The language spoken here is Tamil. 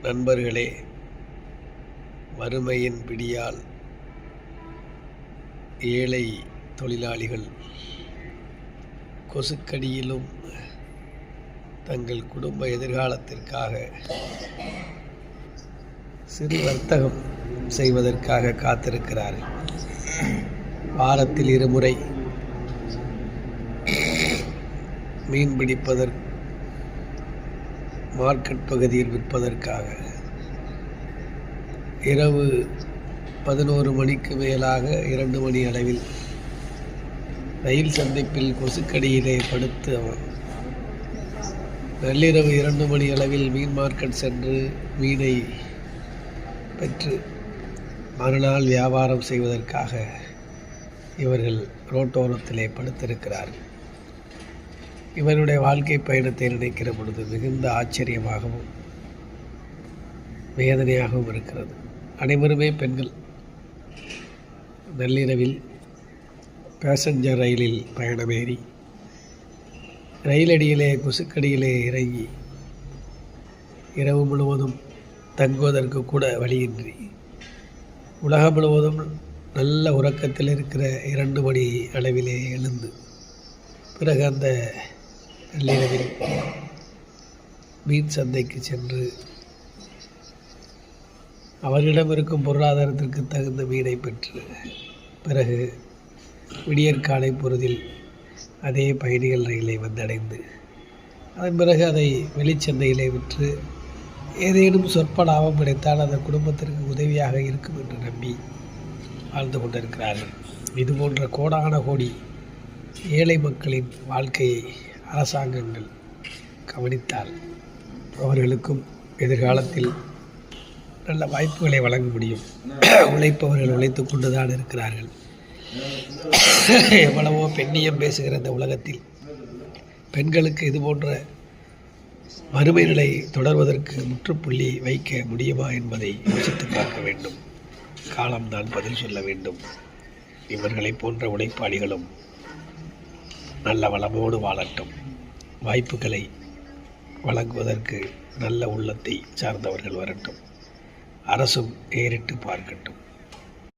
நண்பர்களே, வறுமையின் பிடியால் ஏழை தொழிலாளிகள் கொசுக்கடியிலும் தங்கள் குடும்ப எதிர்காலத்திற்காக சிறு வர்த்தகம் செய்வதற்காக காத்திருக்கிறார்கள். வாரத்தில் 2 முறை மீன் பிடிப்பதற்கு மார்க்கெட் பகுதியில் விற்பதற்காக இரவு 11 மணிக்கு மேலாக 2 மணி அளவில் ரயில் சந்திப்பில் கொசுக்கடியிலே படுத்து நள்ளிரவு 2 மணி அளவில் மீன் மார்க்கெட் சென்று மீனை பெற்று மறுநாள் வியாபாரம் செய்வதற்காக இவர்கள் ரோட்டோரத்திலே படுத்திருக்கிறார்கள். இவருடைய வாழ்க்கை பயணத்தை நினைக்கிற பொழுது மிகுந்த ஆச்சரியமாகவும் வேதனையாகவும் இருக்கிறது. அனைவருமே பெண்கள். நள்ளிரவில் பேசஞ்சர் ரயிலில் பயணமேறி ரயிலடியிலே கொசுக்கடியிலே இறங்கி இரவு முழுவதும் தங்குவதற்கு கூட வழியின்றி உலகம் முழுவதும் நல்ல உறக்கத்தில் இருக்கிற 2 மணி அளவிலே எழுந்து பிறகு அந்த நள்ளிரவில் மீன் சந்தைக்கு சென்று அவர்களிடம் இருக்கும் பொருளாதாரத்திற்கு தகுந்த மீனை பெற்று பிறகு விடியற்காலை பொழுதில் அதே பயணிகள் ரயிலை வந்தடைந்து அதன் பிறகு அதை வெளிச்சந்தையிலே விற்று ஏதேனும் சொற்ப லாபம் கிடைத்தால் அந்த குடும்பத்திற்கு உதவியாக இருக்கும் என்று நம்பி வாழ்ந்து கொண்டிருக்கிறார்கள். இதுபோன்ற கோடான கோடி ஏழை மக்களின் வாழ்க்கையை அரசாங்கங்கள் கவனித்தால் அவர்களுக்கும் எதிர்காலத்தில் நல்ல வாய்ப்புகளை வழங்க முடியும். உழைப்பவர்கள் உழைத்து கொண்டு தான் இருக்கிறார்கள். எவ்வளவோ பெண்ணியம் பேசுகிற இந்த உலகத்தில் பெண்களுக்கு இதுபோன்ற வறுமை நிலை தொடர்வதற்கு முற்றுப்புள்ளி வைக்க முடியுமா என்பதை யோசித்து பார்க்க வேண்டும். காலம்தான் பதில் சொல்ல வேண்டும். இவர்களை போன்ற உழைப்பாளிகளும் நல்ல வளமோடு வாழட்டும். வாய்ப்புகளை வழங்குவதற்கு நல்ல உள்ளத்தை சார்ந்தவர்கள் வரட்டும். அரசும் ஏறிட்டு பார்க்கட்டும்.